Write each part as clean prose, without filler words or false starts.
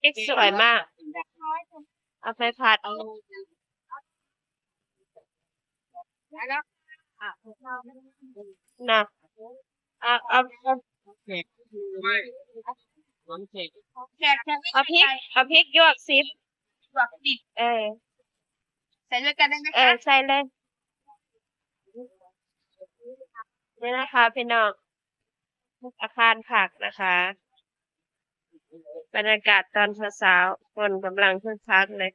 พริกสวยมากเอาไปผัดนะเอาเอาพริกหยวกซิปเออใส่ด้วยกันได้ไหมคะใส่เลยนี่นะคะพี่น้องอาคารผักนะคะบรรยากาศตอนเช้าๆคนกำลังคึกคักเลย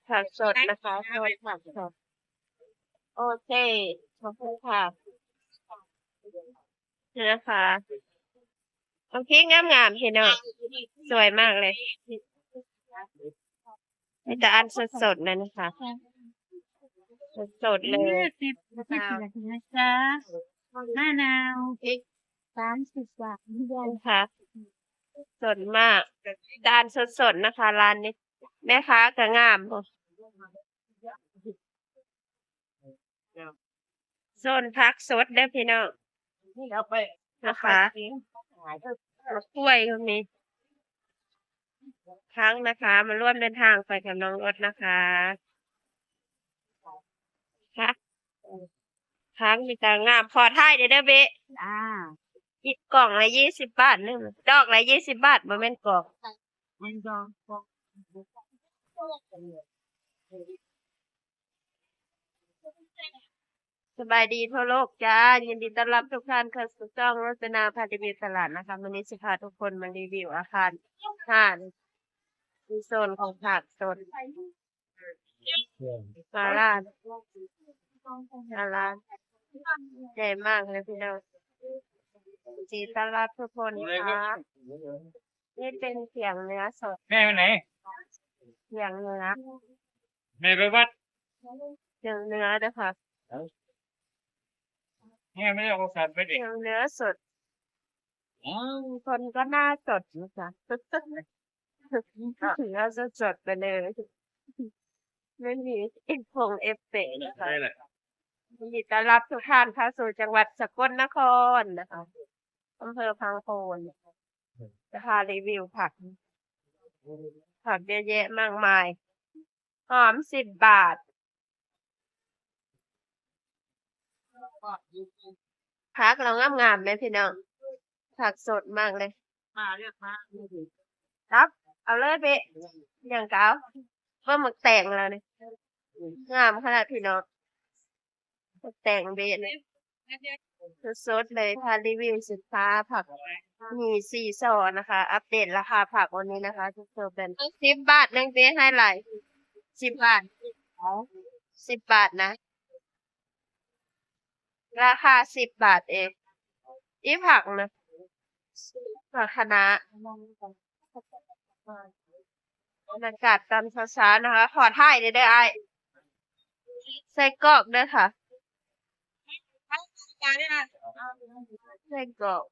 ผักสดนะคะโทษผักสดโอเคขอบคุณค่ะนี่นะคะเอาพริกงามๆพี่น้องสวยมากเลยมีแต่อันสดๆเลยนะคะสดๆเลย10 นาทีนะจ๊ะมะนาวพริก30 บาทเดือนค่ะสดมากจานสดๆนะคะร้านนี้แม่ค้าก็งามโซนพักสดเด้อพี่น้องนี่เอาไปนะคะมะกล้วยก็มีทั้งนะคะมาร่วมเดินทางไปกับน้องรถนะคะค่ะทั้งมีแต่งามพอท้ายเด้อเบะอีกกล่องละ20 บาทนึงดอกละ20 บาทบ่แม่นกล่องมันดองสบายดีทั่วโลกจ้ายินดีต้อนรับทุกท่านเข้าสู่ช่องรจนาพารีวิวตลาดนะคะวันนี้สิพาทุกคนมารีวิวอาคารห้านในโซนของผักสดมาร้านใหญ่มากเลยพี่น้องจีต้อนรับทุกคนค่ะนี่เป็นเขียงเนื้อสดแม่ไปไหนเขียงเนื้อแม่ไปวัดเขียงเนื้อนะคะแม่ไม่ได้เอาสัตว์ไปดิเขียงเนื้อสดคนก็น่าสดนะคะเนื้อสดไปเลยไม่มีเอฟเฟกต์นะคะยินดีต้อนรับทุกท่านเข้าสู่จังหวัดสกลนครนะคะอำเภอพังโคนจะพารีวิวผักเยอะแยะมากมายหอม10 บาทผักเรางามๆไหมพี่น้องผักสดมากเลยมาเรียกมาครับเอาเลยเบะอย่างเก่าเพิ่มหมึกแต่งแล้วนี่งามขนาดพี่น้องหมึกแต่งเบะเลยสดๆเลยพารีวิวสินค้าผักมี4 ซอนะคะ อัปเดตราคาผักวันนี้นะคะทุกคนเป็น10 บาทนึงเบะให้ไหล10 บาท10 บาทนะราคา10 บาทเองอีผักนะผักคะน้าบรรยากาศตอนเช้าๆนะคะขอถ่ายได้ไอ้ใส่กรอกด้วยค่ะใส่กรอก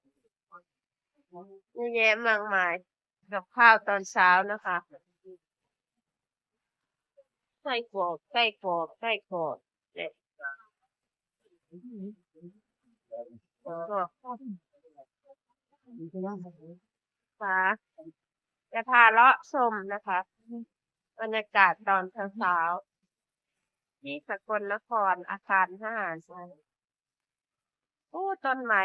เยอะแยะมากมายกับข้าวตอนเช้านะคะใส่กรอกเนี่ยฟ้าจะพาเลาะชมนะคะบรรยากาศตอนเช้าที่สกลนครอาคาร5ใช่โอ้ต้นไม้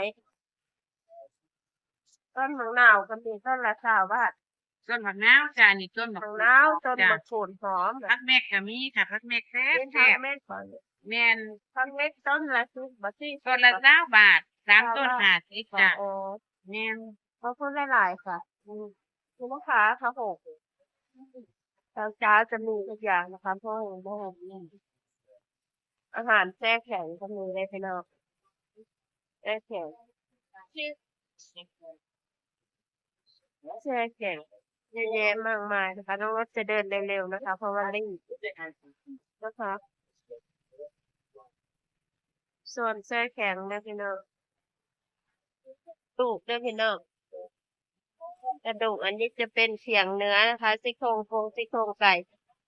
ต้นมะนาวก็มีต้นละ20 บาทต้นผักน้าวจ้านี่ต้นมะผักนาวต้นมะกรูดหอมพักแม่กะมีค่ะพักแม่แคบเป็นแคทางบแม่ก่อนแม่นทางเล็กต้นละ10 บาทต้นละ20 บาท3 ต้น50จ้ะโอ้แม่นขอบคุณหลายๆค่ะคุณลูกค้าค่ะตอนเช้าจะมีทุกอย่างนะคะเพราะว่าอย่างนี้อาหารแช่แข็งก็มีเลยพี่น้องแช่แข็งแช่แข็งเยอะแยะมากมายนะคะน้องรถจะเดินเร็วๆนะคะเพราะว่ารีบนะคะส่วนแช่แข็งนะพี่น้องตูกด้วยพี่น้องกระดูกอันนี้จะเป็นเสียงเนื้อนะคะซี่โครงซี่โครงไก่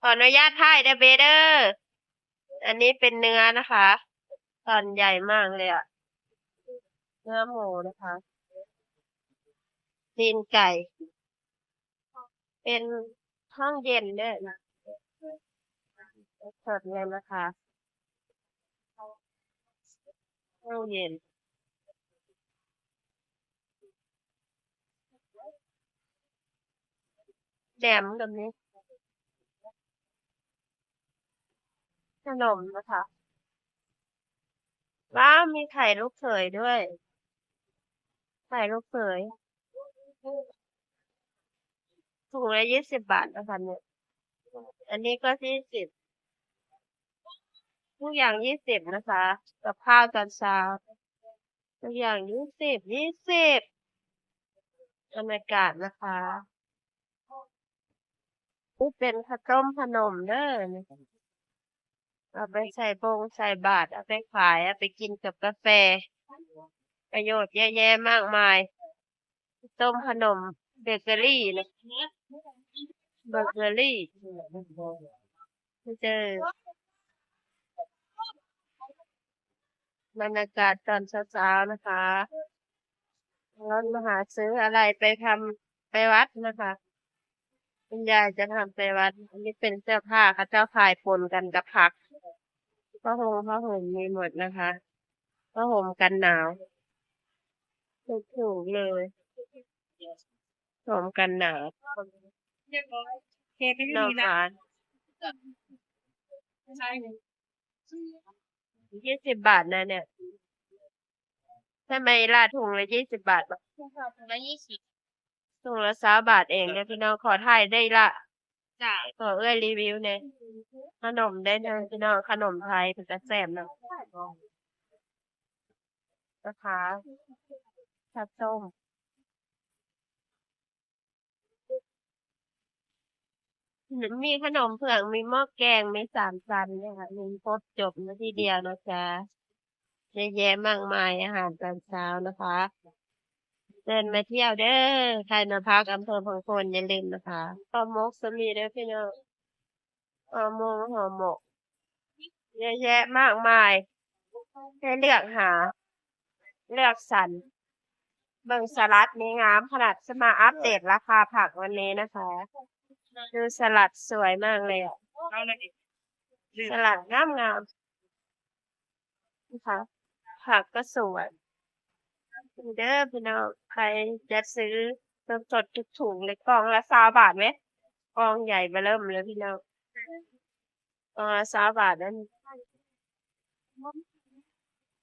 ขออนุญาตถ่ายเบเดอร์อันนี้เป็นเนื้อนะคะตอนใหญ่มากเลยอะเนื้อหมูนะคะ ตีนไก่ เป็นห้องเย็นเด้อนะสดเลยนะคะห้องเย็นแหนมแบบนี้ขนมนะคะว้าวมีไข่ลูกเขยด้วยไข่ลูกเขยถุงละ20 บาทนะคะเนี่ยอันนี้ก็20ทุกอย่าง20นะคะกับข้าวตอนเช้าทุกอย่าง20บรรยากาศนะคะนี่เป็นข้าวต้มขนมเด้อนี่เอาไปใส่ใส่บาตรเอาไปขายเอาไปกินกับกาแฟประโยชน์เยอะแยะมากมายต้มขนมเบเกอรี่นะเบเกอรี่เจอบรรยากาศตอนเช้าๆนะคะแล้วมาหาซื้ออะไรไปทำไปวัดนะคะคุณยายจะทำไปวัดอันนี้เป็นเสื้อผ้าค่ะเจ้าขายปนกันกับผักผ้าห่มมีหมดนะคะผ้าห่มกันหนาวถูกๆเลยห่มกันหนาว เคไปที่ นอ นี่ ห ละ วาน20 บาทนะเนี่ยทำไมล่ะถุงละ20 บาทบ่ 20ถุงละ20 บาทเองเนี่ยพี่น้องขอถ่ายได้ละ จ้ะ ขอเอ้ยรีวิวเนี่ยขนมได้เลยพี่น้องขนมไทยเป็นกระแสบเนาะนะคะชับส้มมีขนมเผือกมีหม้อแกงมี3 ชั้นเนี่ยค่ะมีครบจบนาทีเดียวนะจ๊ะเยอะแยะมากมายอาหารตอนเช้านะคะเดินมาเที่ยวเด้อใครมาพักอำเภอพังโคนอย่าลืมนะคะห่อหมกสมีเด้อพี่น้องห่อหมกเยอะแยะมากมายให้เลือกหาเลือกสรรเบิ่งสลัดนี้งามขนาดจะมาอัปเดตราคาผักวันนี้นะคะดูสลัดสวยมากเลยอ่ะ เอาเลยดิ สลัดงามนะคะผักก็สวยเด้อพี่น้องใครจะซื้อต้องจดทุกถุงเลยกล่องละ20 บาทไหมกล่องใหญ่เบ้อเริ่มเลยพี่น้องกล่องละ20 บาทนั่น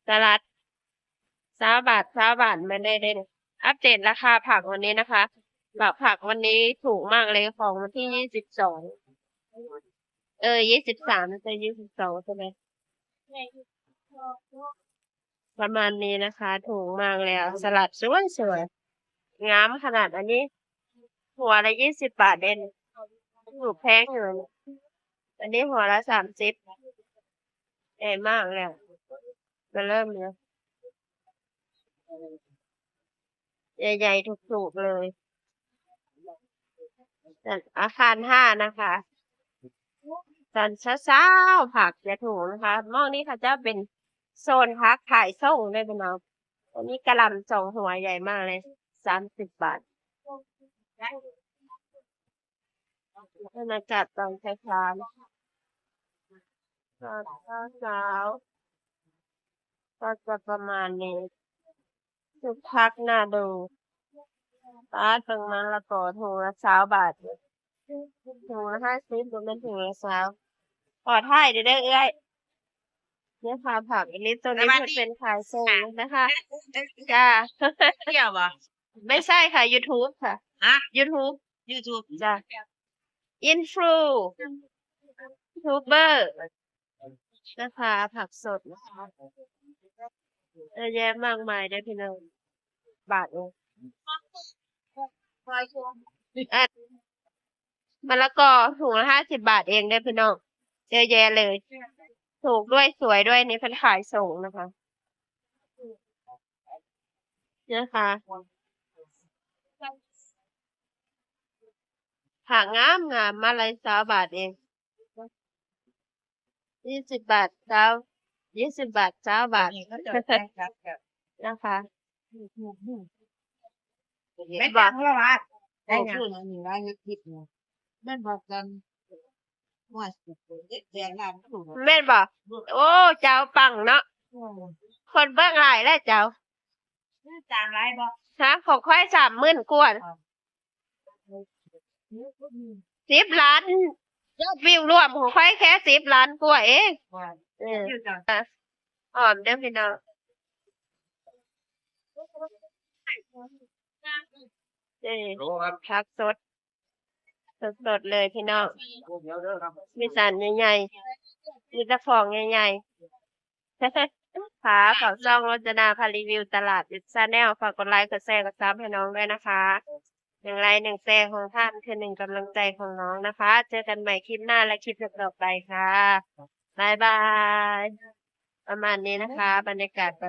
สลัด20 บาทไม่ได้เลยอัปเดตราคาผักวันนี้นะคะผักวันนี้ถูกมากเลยของวันที่2223ไม่ใช่22ใช่ไหมประมาณนี้นะคะ ถูกมากแล้วสลัดสวยงามขนาดอันนี้หัวละ20 บาทเด่นถูกแพงอยู่อันนี้หัวละ30ใหญ่มากเลยมาเริ่มเลยใหญ่ๆถูกๆเลยแต่อาคาร5นะคะตอนเช้าๆผักจะถูกนะคะหม้องนี้ค่ะจะเป็นโซนพักขายส่งเลยพี่น้องอันนี้กะหล่ำ2 หัวใหญ่มากเลย30 บาทบรรยากาศตอนเช้าๆตอนเช้าก็จะประมาณนี้คึกคักน่าดูตาเบิ่งมะละกอถุงละ20 บาทถุงละ50บ่แม่นถุงละ20ขอถ่ายเด้อเอ้ยเนี่ยค่ะผักอันนี้ตัวนี้เพิ่นเป็นขายส่งนะคะจ้า เที่ยวบ่ ไม่ใช่ค่ะ YouTube ค่ะ ฮะ YouTube YouTube จ้ะอินฟลูยูทูบเบอร์นะคะผักสดนะคะเยอะแยะมากมายเด้อพี่น้องบาทเองอ่ะมะละกอถุงละ50 บาทเองเด้อพี่น้องเยอะแยะเลย ถูกด้วยสวยด้วยนี่เพิ่นขายส่งนะคะนะคะผักงามมาละ20 บาทเอง20 บาท20 บาท20 บาทนะคะ ไม่จังแล้ววะ ได้ชื่อนั้นมีร้านยึดทิพย์เนี่ยแม่นบอกกันว่าสุดแดงร้านถูก แม่นบ่โอ้เจ้าปังเนาะคนเบิ่งหลายแล้วเจ้า จางไรบ่ ฮะของค่อย30,000กว่า10 ล้านยอดวิวรวมของค่อยแค่10 ล้านกว่าเอง ว่า เออ อยู่จัง หอมเด้อพี่น้องนี่ โอ้ครับ ผักสดสดๆเลยพี่น้อง เดี๋ยวเด้อครับ มีสันใหญ่ๆมีตะฟองใหญ่ๆ ค่ะฝากช่องรจนาพารีวิวตลาดยุทธชาแนลฝากกดไลค์กดแชร์กดซับให้น้องด้วยนะคะ1 ไลค์ 1 แชร์ของท่านคือ1 กำลังใจของน้องนะคะ เจอกันใหม่คลิปหน้าและคลิปต่อๆไปค่ะบ๊ายบาย ประมาณนี้นะคะ บรรยากาศแบบ